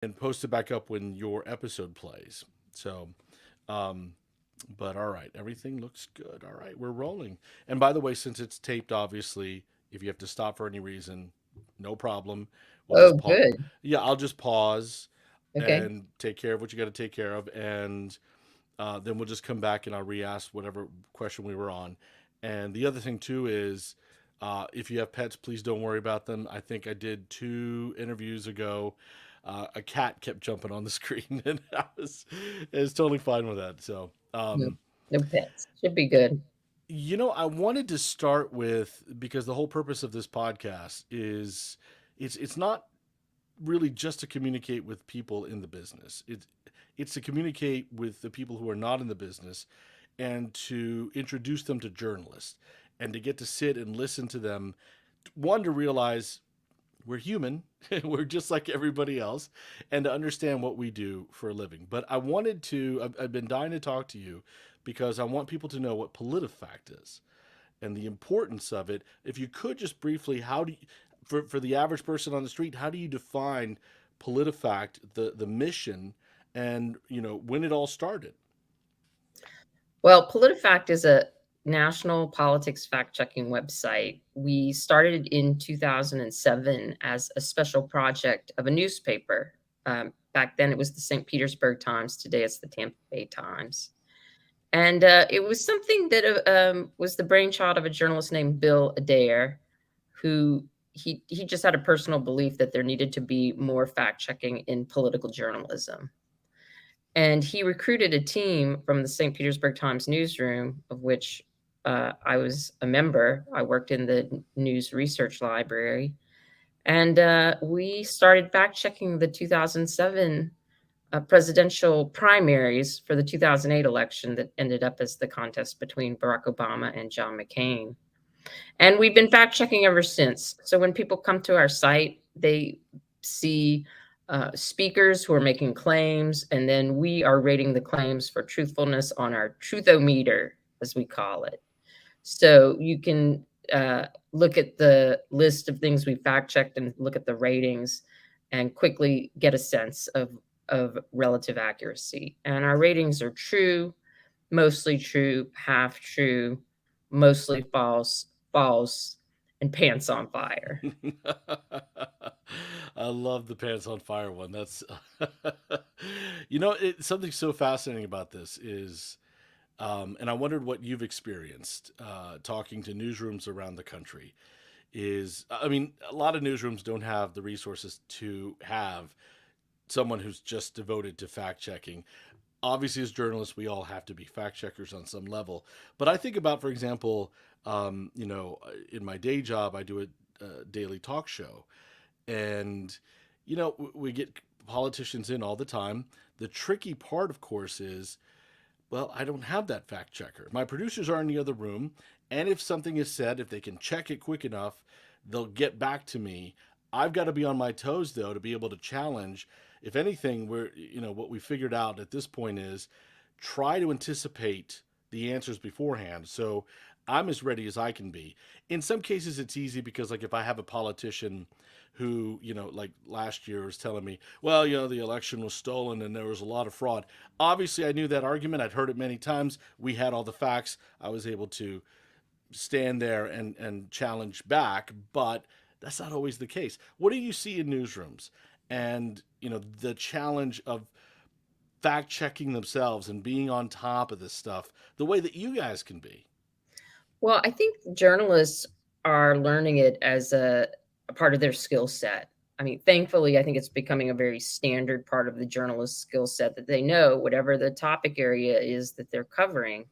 and post it back up when your episode plays. So, um, but all right, everything looks good. All right, we're rolling. And by the way, since it's taped, obviously, if you have to stop for any reason, no problem. We'll just Oh, pause. good. Yeah, I'll just pause Okay. and take care of what you got to take care of, and then we'll just come back and I'll re-ask whatever question we were on. And the other thing too is, if you have pets, please don't worry about them. I think I did 2 interviews ago. A cat kept jumping on the screen, and I was totally fine with that. So, No, no pets. Should be good. I wanted to start with, because the whole purpose of this podcast is, it's not really just to communicate with people in the business. It's to communicate with the people who are not in the business, and to introduce them to journalists, and to get to sit and listen to them. One, to realize we're human, we're just like everybody else, and to understand what we do for a living. But I've been dying to talk to you because I want people to know what PolitiFact is and the importance of it. If you could just briefly, how do you, for the average person on the street, how do you define PolitiFact, the mission, and when it all started? Well, PolitiFact is a national politics fact-checking website. We started in 2007 as a special project of a newspaper. Back then, it was the St. Petersburg Times. Today, it's the Tampa Bay Times. And it was something that was the brainchild of a journalist named Bill Adair, who he just had a personal belief that there needed to be more fact-checking in political journalism. And he recruited a team from the St. Petersburg Times newsroom, of which I was a member. I worked in the news research library. And we started fact checking the 2007 presidential primaries for the 2008 election that ended up as the contest between Barack Obama and John McCain. And we've been fact checking ever since. So when people come to our site, they see speakers who are making claims, and then we are rating the claims for truthfulness on our truthometer, as we call it. So you can look at the list of things we fact checked and look at the ratings and quickly get a sense of relative accuracy. And our ratings are true, mostly true, half true, mostly false, false, and pants on fire. I love the pants on fire one. That's something so fascinating about this is, and I wondered what you've experienced talking to newsrooms around the country. Is, I mean, a lot of newsrooms don't have the resources to have someone who's just devoted to fact checking. Obviously, as journalists, we all have to be fact checkers on some level. But I think about, for example, in my day job, I do a daily talk show, and we get politicians in all the time. The tricky part, of course, is, well, I don't have that fact checker. My producers are in the other room, and if something is said, if they can check it quick enough, they'll get back to me. I've got to be on my toes though to be able to challenge. If anything, what we figured out at this point is try to anticipate the answers beforehand. So I'm as ready as I can be. In some cases, it's easy because, like, if I have a politician who, like last year was telling me, well, the election was stolen and there was a lot of fraud. Obviously, I knew that argument. I'd heard it many times. We had all the facts. I was able to stand there and challenge back, but that's not always the case. What do you see in newsrooms? And, the challenge of fact checking themselves and being on top of this stuff the way that you guys can be. Well, I think journalists are learning it as a part of their skill set. I mean, thankfully, I think it's becoming a very standard part of the journalist skill set that they know whatever the topic area is that they're covering,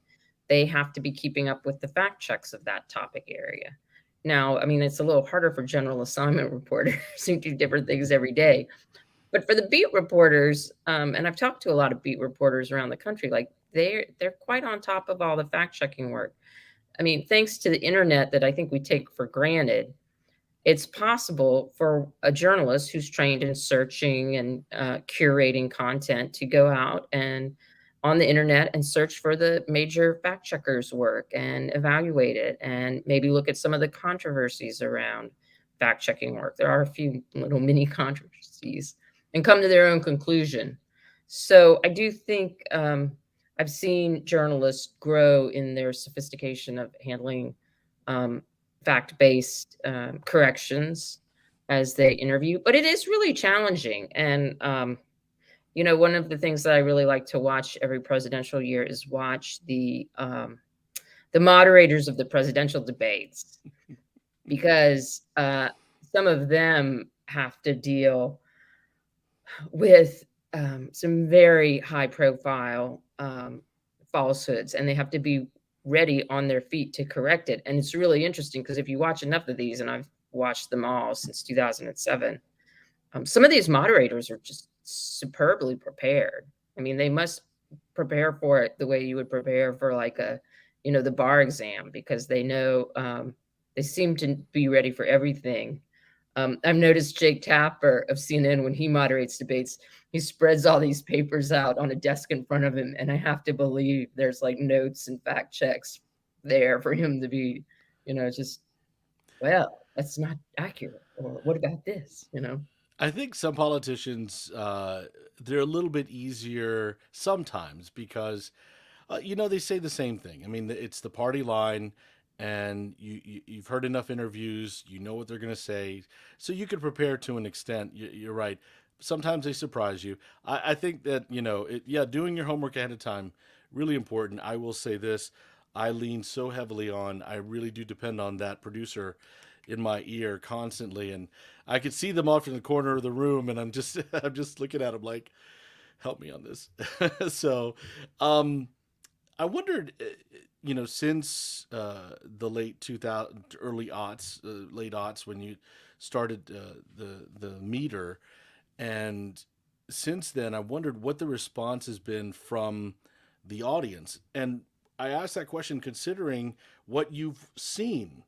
they have to be keeping up with the fact checks of that topic area. Now, I mean, it's a little harder for general assignment reporters who do different things every day. But for the beat reporters, and I've talked to a lot of beat reporters around the country, like they're quite on top of all the fact checking work. I mean, thanks to the internet that I think we take for granted, it's possible for a journalist who's trained in searching and curating content to go out and on the internet and search for the major fact checkers' work and evaluate it and maybe look at some of the controversies around fact checking work. There are a few little mini controversies and come to their own conclusion. So I do think I've seen journalists grow in their sophistication of handling um, fact-based corrections as they interview, but it is really challenging. And one of the things that I really like to watch every presidential year is watch the moderators of the presidential debates, because some of them have to deal with some very high profile falsehoods, and they have to be ready on their feet to correct it. And it's really interesting because if you watch enough of these, and I've watched them all since 2007, some of these moderators are just superbly prepared. I mean, they must prepare for it the way you would prepare for like the bar exam, because they know they seem to be ready for everything. I've noticed Jake Tapper of CNN, when he moderates debates, he spreads all these papers out on a desk in front of him, and I have to believe there's like notes and fact checks there for him to be, just, well, that's not accurate, or what about this? I think some politicians, they're a little bit easier sometimes because, they say the same thing. I mean, it's the party line, and you've heard enough interviews, you know what they're going to say, so you can prepare to an extent. You're right. Sometimes they surprise you. I think that, yeah, doing your homework ahead of time, really important. I will say this. I lean so heavily on, I really do depend on that producer in my ear constantly, and I could see them off in the corner of the room, and I'm just I'm just looking at them like, help me on this. So, um, I wondered, since the late 2000, early aughts, late aughts, when you started the meter, and since then, I wondered what the response has been from the audience. And I asked that question considering what you've seen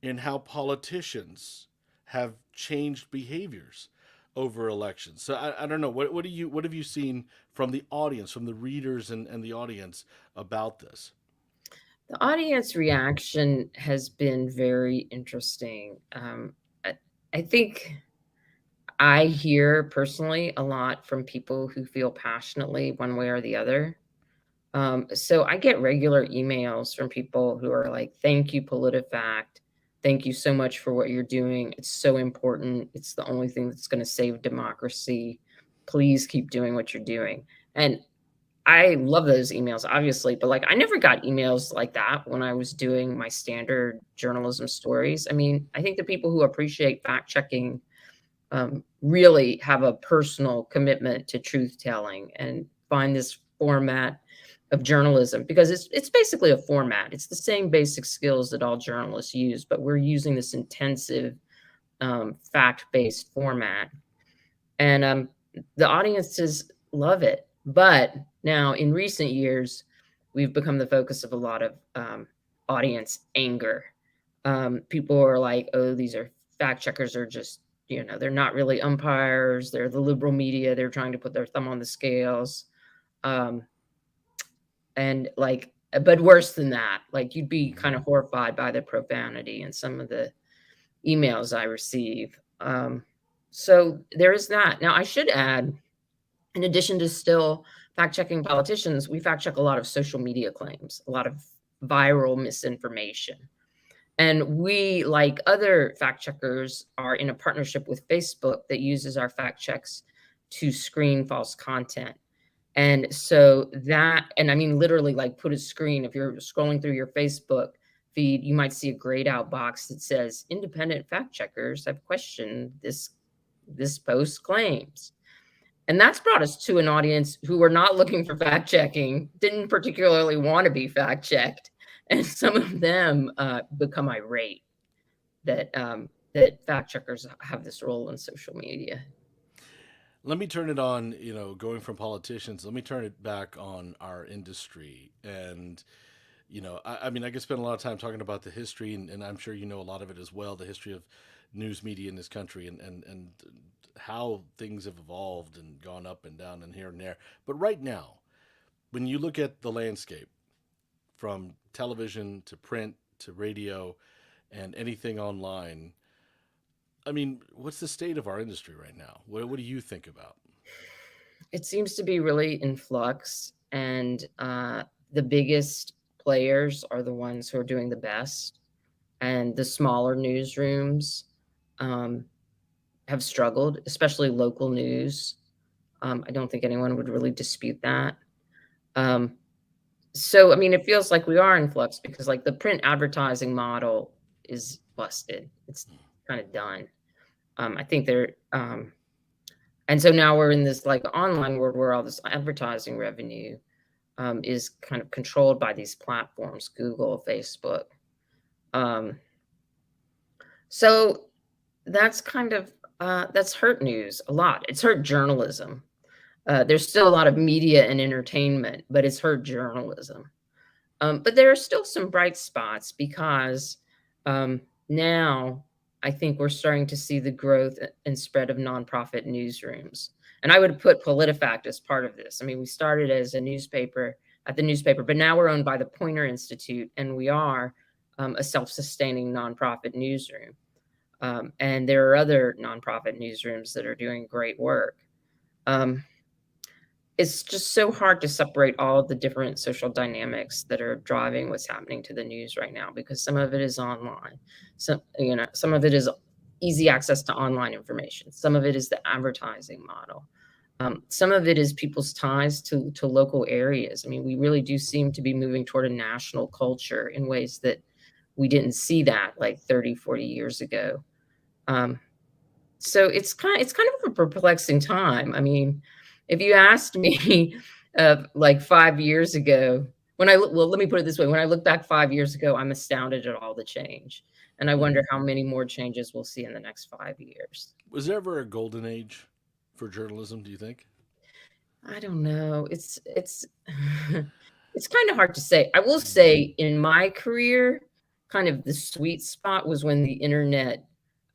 in how politicians have changed behaviors over elections. So I don't know. What have you seen from the audience, from the readers and the audience about this? The audience reaction has been very interesting. I think I hear personally a lot from people who feel passionately one way or the other. So I get regular emails from people who are like, "Thank you, PolitiFact. Thank you so much for what you're doing. It's so important. It's the only thing that's going to save democracy. Please keep doing what you're doing." And I love those emails, obviously, but like I never got emails like that when I was doing my standard journalism stories. I mean, I think the people who appreciate fact checking really have a personal commitment to truth telling and find this format of journalism, because it's basically a format. It's the same basic skills that all journalists use, but we're using this intensive fact based format, and the audiences love it. But now, in recent years, we've become the focus of a lot of audience anger. People are like, "Oh, these are fact checkers are just, they're not really umpires. They're the liberal media. They're trying to put their thumb on the scales." Um, and like, but worse than that, like you'd be kind Mhm. of horrified by the profanity in some of the emails I receive. So there is that. Now, I should add, in addition to still fact checking politicians, we fact check a lot of social media claims, a lot of viral misinformation. And we, like other fact checkers, are in a partnership with Facebook that uses our fact checks to screen false content. And so that, and I mean, literally, like put a screen, if you're scrolling through your Facebook feed, you might see a grayed out box that says independent fact checkers have questioned this post claims. And that's brought us to an audience who were not looking for fact checking, didn't particularly want to be fact checked. And some of them become irate that fact checkers have this role in social media. Let me turn it on, going from politicians, let me turn it back on our industry. And, I mean, I could spend a lot of time talking about the history, and I'm sure you know a lot of it as well, the history of news media in this country, and how things have evolved and gone up and down and here and there. But right now, when you look at the landscape from television to print to radio and anything online, I mean, what's the state of our industry right now? What do you think about? It seems to be really in flux, and the biggest players are the ones who are doing the best, and the smaller newsrooms um, have struggled, especially local news. I don't think anyone would really dispute that. Um, so, I mean, it feels like we are in flux because, like, the print advertising model is busted. It's kind of done. I think they're, and so now we're in this like online world where all this advertising revenue is kind of controlled by these platforms, Google, Facebook. Um, so that's kind of that's hurt news a lot. It's hurt journalism. There's still a lot of media and entertainment, but it's hurt journalism. But there are still some bright spots because now I think we're starting to see the growth and spread of nonprofit newsrooms. And I would put PolitiFact as part of this. I mean, we started as a newspaper at the newspaper, but now we're owned by the Poynter Institute, and we are a self-sustaining nonprofit newsroom. And there are other nonprofit newsrooms that are doing great work. Um, it's just so hard to separate all of the different social dynamics that are driving what's happening to the news right now because some of it is online. Some of it is easy access to online information. Some of it is the advertising model. Some of it is people's ties to local areas. I mean, we really do seem to be moving toward a national culture in ways that we didn't see that like 30, 40 years ago. Um, so it's kind of a perplexing time. I mean, if you asked me, like 5 years ago, well, let me put it this way, when I look back 5 years ago, I'm astounded at all the change, and I wonder Mhm. how many more changes we'll see in the next 5 years. Was there ever a golden age for journalism, do you think? I don't know. It's it's kinda hard to say. I will Mhm. say in my career, kind of the sweet spot was when the internet,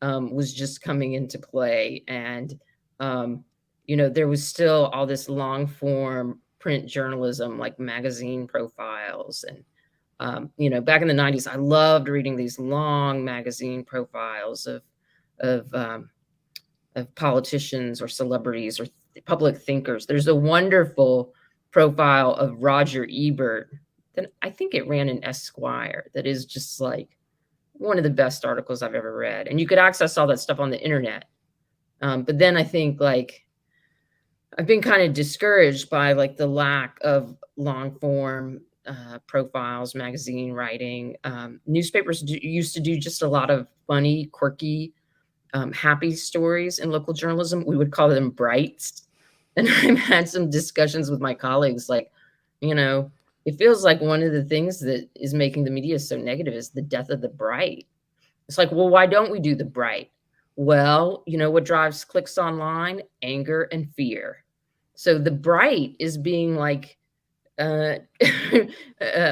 was just coming into play and, um, there was still all this long form print journalism, like magazine profiles and, back in the '90s, I loved reading these long magazine profiles of, um of politicians or celebrities or public thinkers. There's a wonderful profile of Roger Ebert that I think it ran in Esquire that is just like one of the best articles I've ever read. And you could access all that stuff on the internet. But then I think like I've been kind of discouraged by like the lack of long form profiles, magazine writing. Newspapers used to do just a lot of funny, quirky happy stories in local journalism. We would call them brights. And I've had some discussions with my colleagues, like, you know, it feels like one of the things that is making the media so negative is the death of the bright. It's like, well, why don't we do the bright? Well, you know what drives clicks online? Anger and fear. So the bright is being like uh,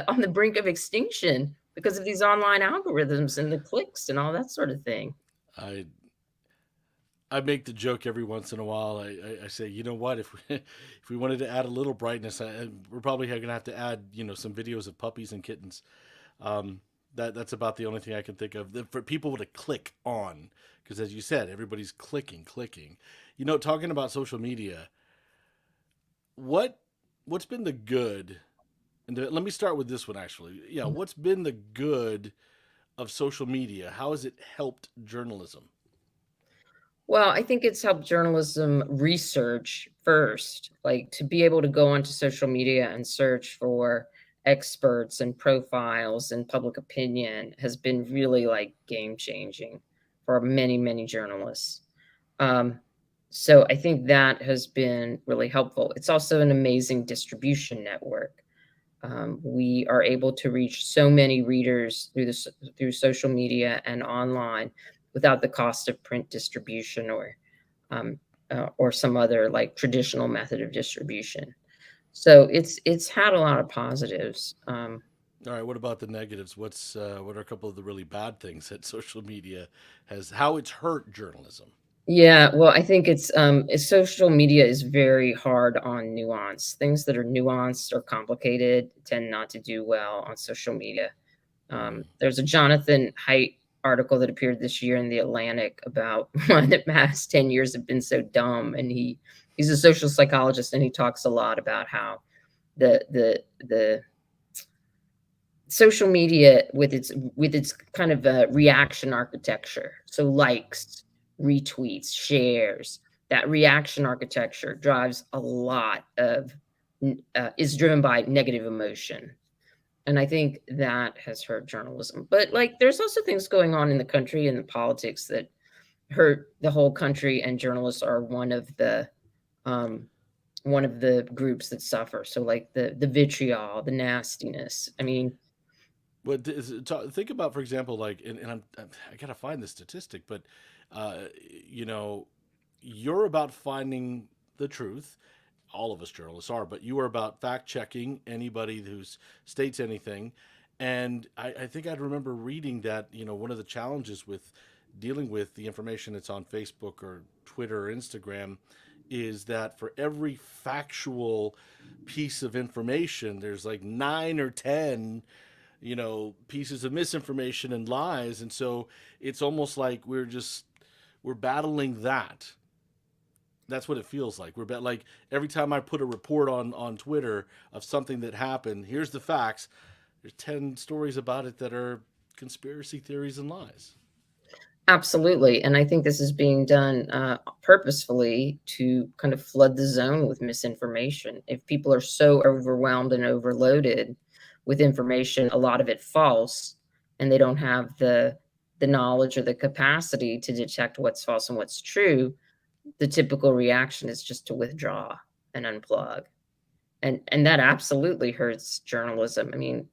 on the brink of extinction because of these online algorithms and the clicks and all that sort of thing. I I make the joke every once in a while. I say, you know what? If we if we wanted to add a little brightness, we're probably going to have to add some videos of puppies and kittens. That's about the only thing I can think of for people to click on, because as you said, everybody's clicking, clicking. Talking about social media, what what's been the good? And let me start with this one actually. Yeah, what's been the good of social media? How has it helped journalism? Well, I think it's helped journalism research first, like to be able to go onto social media and search for experts and profiles and public opinion has been really like game changing for many, many journalists. Um, so I think that has been really helpful. It's also an amazing distribution network. We are able to reach so many readers through social media and online without the cost of print distribution um, or some other like traditional method of distribution. So it's had a lot of positives. All right, what about the negatives? What are a couple of the really bad things that social media has how it's hurt journalism? Yeah, well, I think social media is very hard on nuance. Things that are nuanced or complicated tend not to do well on social media. Mm. There's a Jonathan Haidt article that appeared this year in the Atlantic about why the past 10 years have been so dumb. And he's a social psychologist, and he talks a lot about how the social media with its kind of reaction architecture, so likes, retweets, shares, that reaction architecture drives a lot of is driven by negative emotion. And I think that has hurt journalism. But like, there's also things going on in the country and the politics that hurt the whole country, and journalists are um, one of the groups that suffer. So like the vitriol, the nastiness. I mean, But think about, for example, like, and I gotta find the statistic, but uh, you know, you're about finding the truth. All of us journalists are, but you are about fact checking anybody who states anything. And I think I'd remember reading that, one of the challenges with dealing with the information that's on Facebook or Twitter or Instagram is that for every factual piece of information, there's like 9 or 10 pieces of misinformation and lies. And so it's almost like we're battling that. That's what it feels like. Like every time I put a report on Twitter of something that happened, here's the facts. There's 10 stories about it that are conspiracy theories and lies. absolutely. And I think this is being done purposefully to kind of flood the zone with misinformation. If people are so overwhelmed and overloaded with information, a lot of it false, and they don't have the knowledge or the capacity to detect what's false and what's true, the typical reaction is just to withdraw and unplug. And that absolutely hurts journalism. I mean,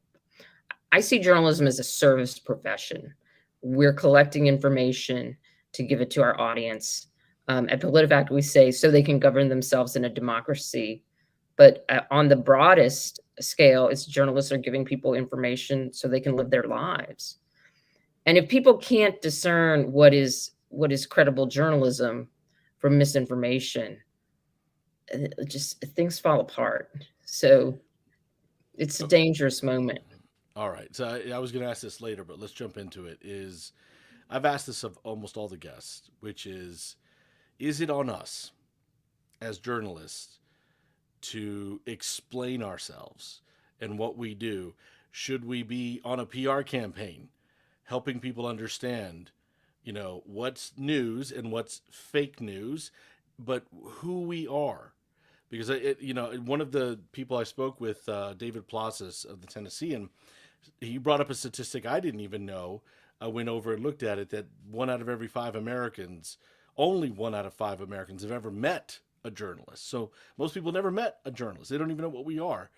I see journalism as a service profession. We're collecting information to give it to our audience. At PolitiFact, we say so they can govern themselves in a democracy. But on the broadest scale, it's journalists are giving people information so they can live their lives. And if people can't discern what is credible journalism from misinformation, just things fall apart. So it's a dangerous moment. All right. So I was going to ask this later, but let's jump into it. I've asked this of almost all the guests, which is it on us as journalists to explain ourselves and what we do? Should we be on a PR campaign helping people understand, what's news and what's fake news, but who we are? Because one of the people I spoke with, David Plazas of the Tennessean, he brought up a statistic I didn't even know. I went over and looked at it, that only 1 out of 5 Americans have ever met a journalist. So most people never met a journalist. They don't even know what we are.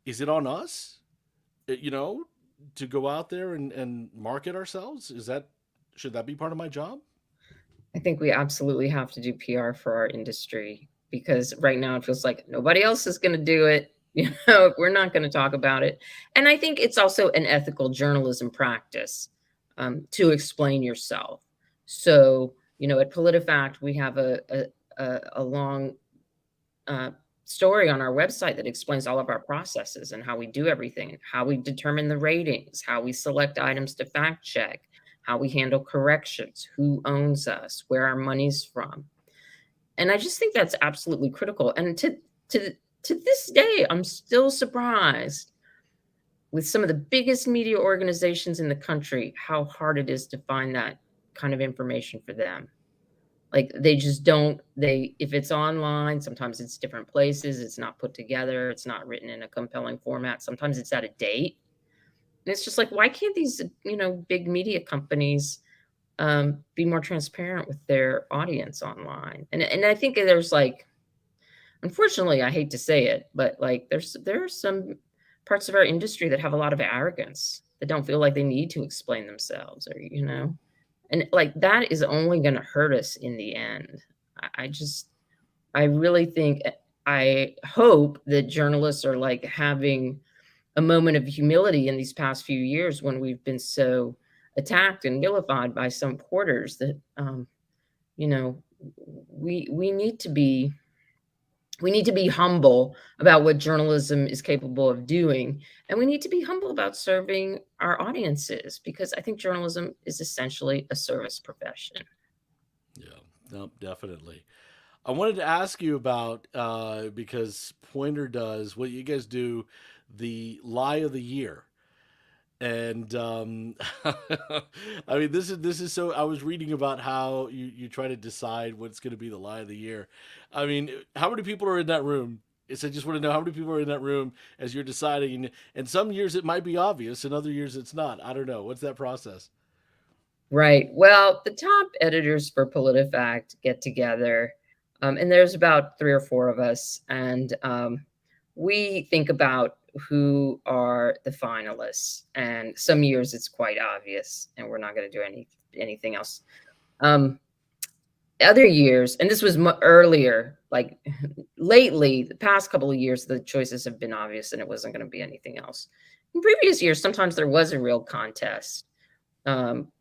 Is it on us, to go out there and market ourselves? Should that be part of my job? I think we absolutely have to do PR for our industry, because right now it feels like nobody else is going to do it. We're not going to talk about it. And I think it's also an ethical journalism practice to explain yourself. So, at PolitiFact, we have a long uh, story on our website that explains all of our processes and how we do everything, how we determine the ratings, how we select items to fact check, how we handle corrections, who owns us, where our money's from. And I just think that's absolutely critical. And to to this day, I'm still surprised with some of the biggest media organizations in the country how hard it is to find that kind of information for them. Like, they just don't, if it's online, sometimes it's different places, it's not put together, it's not written in a compelling format, sometimes it's out of date. And it's just like, why can't these, big media companies be more transparent with their audience online? And I think there's like, unfortunately, I hate to say it, but like there are some parts of our industry that have a lot of arrogance, that don't feel like they need to explain themselves, or and like that is only going to hurt us in the end. I just I really think I hope that journalists are like having a moment of humility in these past few years when we've been so attacked and vilified by some quarters, that you know we need to be We need to be humble about what journalism is capable of doing, and we need to be humble about serving our audiences because I think journalism is essentially a service profession. Yeah, no, definitely. I wanted to ask you about because Pointer does what you guys do, the lie of the year. And I mean, this is so. I was reading about how you try to decide what's going to be the lie of the year. I mean, how many people are in that room? It's, I just want to know how many people are in that room as you're deciding. And some years it might be obvious, and other years it's not. I don't know. What's that process? Right. Well, the top editors for PolitiFact get together, and there's about 3 or 4 of us, and, we think about who are the finalists, and some years it's quite obvious, and we're not gonna do anything else. Um, Other years, and this was earlier, like lately, the past couple of years, the choices have been obvious, and it wasn't gonna be anything else. In previous years, sometimes there was a real contest.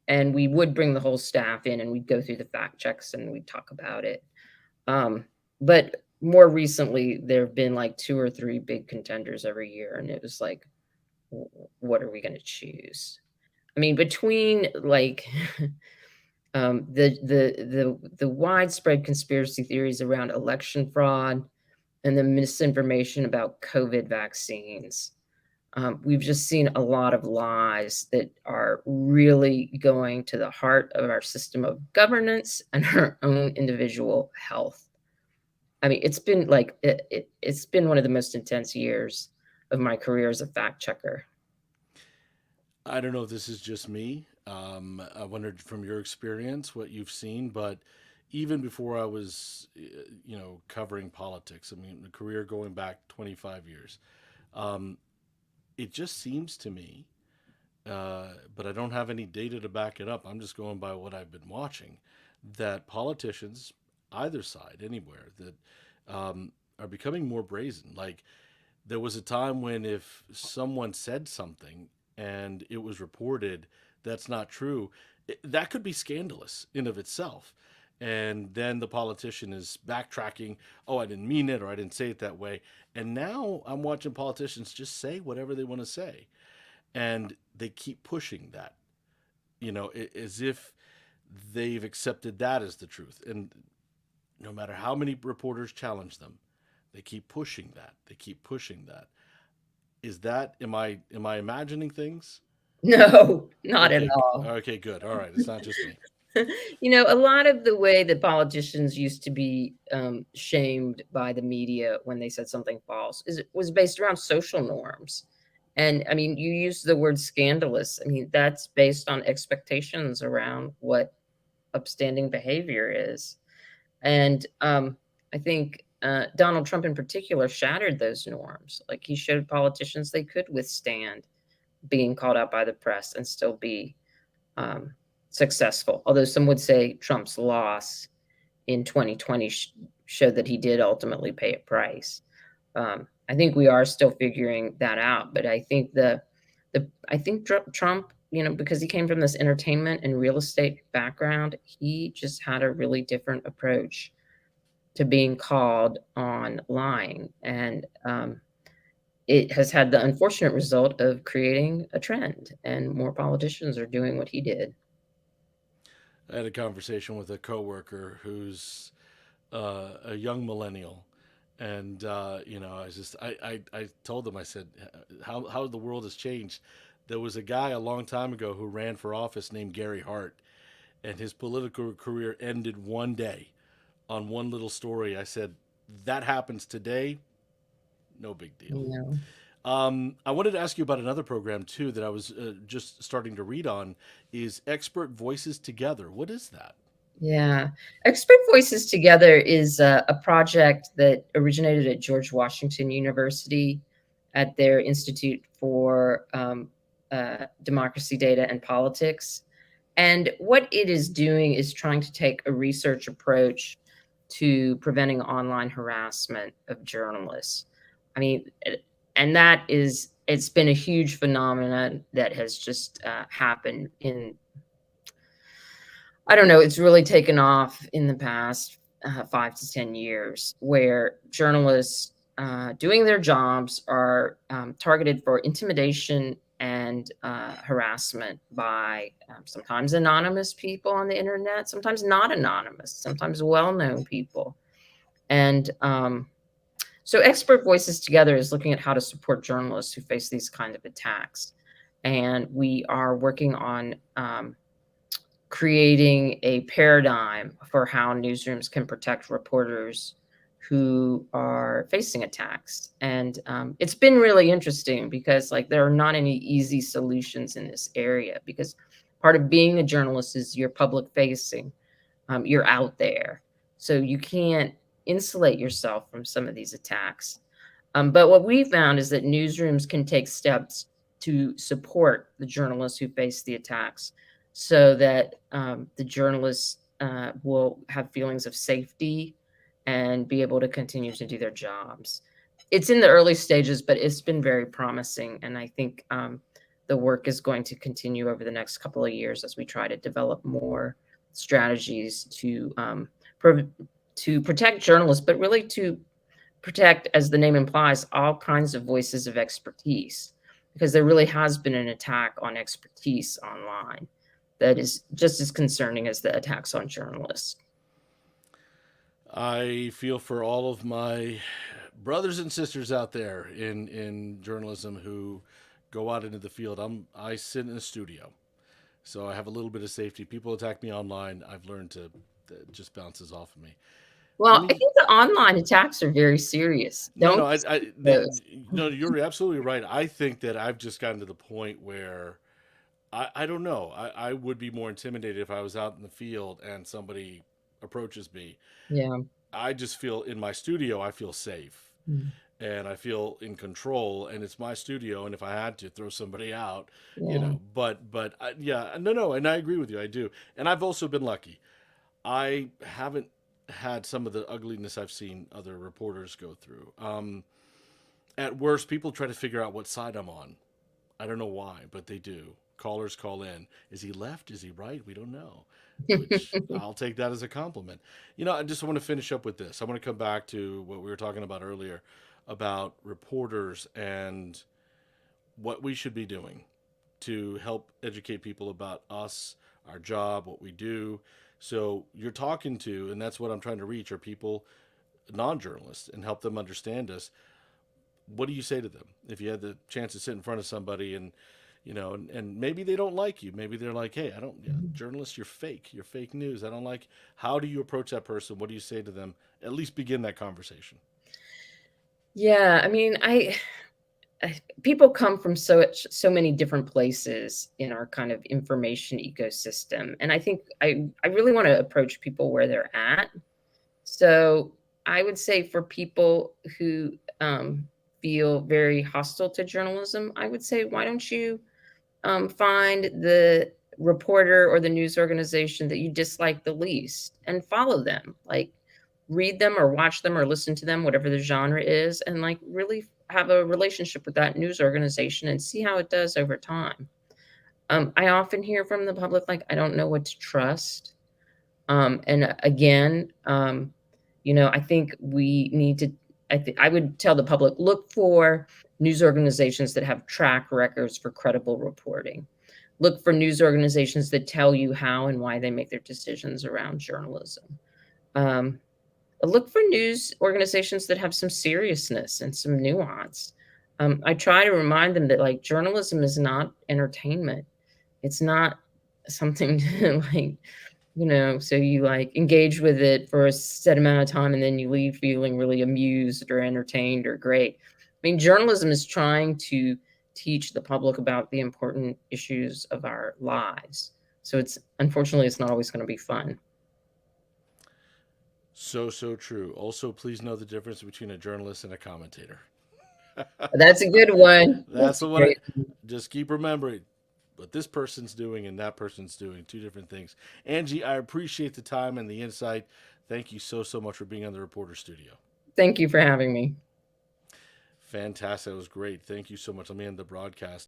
And we would bring the whole staff in and we'd go through the fact checks and we'd talk about it. Um, but more recently, there have been like 2 or 3 big contenders every year, and it was like, what are we going to choose? I mean, between like the widespread conspiracy theories around election fraud and the misinformation about COVID vaccines, we've just seen a lot of lies that are really going to the heart of our system of governance and our own individual health. I mean, it's been like it's been one of the most intense years of my career as a fact checker. I don't know if this is just me. I wondered from your experience what you've seen, but even before I was, covering politics, I mean, a career going back 25 years, um, it just seems to me, but I don't have any data to back it up. I'm just going by what I've been watching, that politicians, either side, anywhere, that are becoming more brazen. Like there was a time when if someone said something and it was reported that's not true, that could be scandalous in of itself. And then the politician is backtracking, oh, I didn't mean it or I didn't say it that way. And now I'm watching politicians just say whatever they want to say. And they keep pushing that, as if they've accepted that as the truth. And no matter how many reporters challenge them, they keep pushing that. They keep pushing that. Is that am I imagining things? No, not at Okay, all. okay, good. All right, it's not just me. A lot of the way that politicians used to be shamed by the media when they said something false was based around social norms. And I mean, you use the word scandalous. I mean, that's based on expectations around what upstanding behavior is. And I think Donald Trump in particular shattered those norms. Like he showed politicians they could withstand being called out by the press and still be um, successful. Although some would say Trump's loss in 2020 showed that he did ultimately pay a price. I think we are still figuring that out, but I think I think Trump, because he came from this entertainment and real estate background, he just had a really different approach to being called on lying, and it has had the unfortunate result of creating a trend, and more politicians are doing what he did. I had a conversation with a coworker who's a young millennial, and I told him, I said how the world has changed. There was a guy a long time ago who ran for office named Gary Hart, and his political career ended one day on one little story. I said that happens today, no big deal. You know? I wanted to ask you about another program too that I was just starting to read on. Is Expert Voices Together? What is that? Yeah. Expert Voices Together is a project that originated at George Washington University at their Institute for Democracy, Data, and Politics. And what it is doing is trying to take a research approach to preventing online harassment of journalists. I mean, and it's been a huge phenomenon that has just happened in, I don't know, it's really taken off in the past 5 to 10 years, where journalists doing their jobs are targeted for intimidation and harassment by sometimes anonymous people on the internet, sometimes not anonymous, sometimes well-known people. And so Expert Voices Together is looking at how to support journalists who face these kind of attacks. And we are working on creating a paradigm for how newsrooms can protect reporters who are facing attacks. And it's been really interesting because like there are not any easy solutions in this area, because part of being a journalist is you're public facing, you're out there. So you can't insulate yourself from some of these attacks. But what we found is that newsrooms can take steps to support the journalists who face the attacks, so that the journalists will have feelings of safety and be able to continue to do their jobs. It's in the early stages, but it's been very promising. And I think the work is going to continue over the next couple of years as we try to develop more strategies to protect journalists, but really to protect, as the name implies, all kinds of voices of expertise, because there really has been an attack on expertise online that is just as concerning as the attacks on journalists. I feel for all of my brothers and sisters out there in journalism who go out into the field. I sit in a studio, so I have a little bit of safety. People attack me online. I've learned to that just bounces off of me. Well, Let I me think the online attacks are very serious. no, Don't no, those. no, you're absolutely right. I think that I've just gotten to the point where I don't know. I would be more intimidated if I was out in the field and somebody approaches me. Yeah. I just feel in my studio, I feel safe Mm. and I feel in control, and it's my studio. And if I had to throw somebody out, Yeah. yeah, no, no, and I agree with you. I do, and I've also been lucky. I haven't had some of the ugliness I've seen other reporters go through. At worst, people try to figure out what side I'm on. I don't know why, but they do. Callers call in. Is he left? Is he right? We don't know. Which I'll take that as a compliment. I just want to finish up with this. I want to come back to what we were talking about earlier about reporters and what we should be doing to help educate people about us, our job, what we do. So you're talking to, and that's what I'm trying to reach, are people, non journalists, and help them understand us. What do you say to them if you had the chance to sit in front of somebody and and maybe they don't like you, maybe they're like, hey, I don't, yeah, journalist, you're fake news, I don't like. How do you approach that person? What do you say to them? At least begin that conversation. Yeah, I mean, people come from so many different places in our kind of information ecosystem, and I think I really want to approach people where they're at. So I would say for people who feel very hostile to journalism, I would say, why don't you find the reporter or the news organization that you dislike the least and follow them? Like, read them or watch them or listen to them, whatever the genre is, and like really have a relationship with that news organization and see how it does over time. I often hear from the public, like, I don't know what to trust. And again, I think we need to, I would tell the public, look for news organizations that have track records for credible reporting. Look for news organizations that tell you how and why they make their decisions around journalism. Um, Look for news organizations that have some seriousness and some nuance. I try to remind them that like journalism is not entertainment. It's not something to like, so you like engage with it for a set amount of time and then you leave feeling really amused or entertained or great. I mean, journalism is trying to teach the public about the important issues of our lives. So unfortunately, it's not always going to be fun. So, so true. Also, please know the difference between a journalist and a commentator. That's a good one. That's That's a the one. great. Just keep remembering what this person's doing and that person's doing. Two different things. Angie, I appreciate the time and the insight. Thank you so, so much for being on the Reporter Studio. Thank you for having me. Fantastic. That was great. Thank you so much. Let me end the broadcast.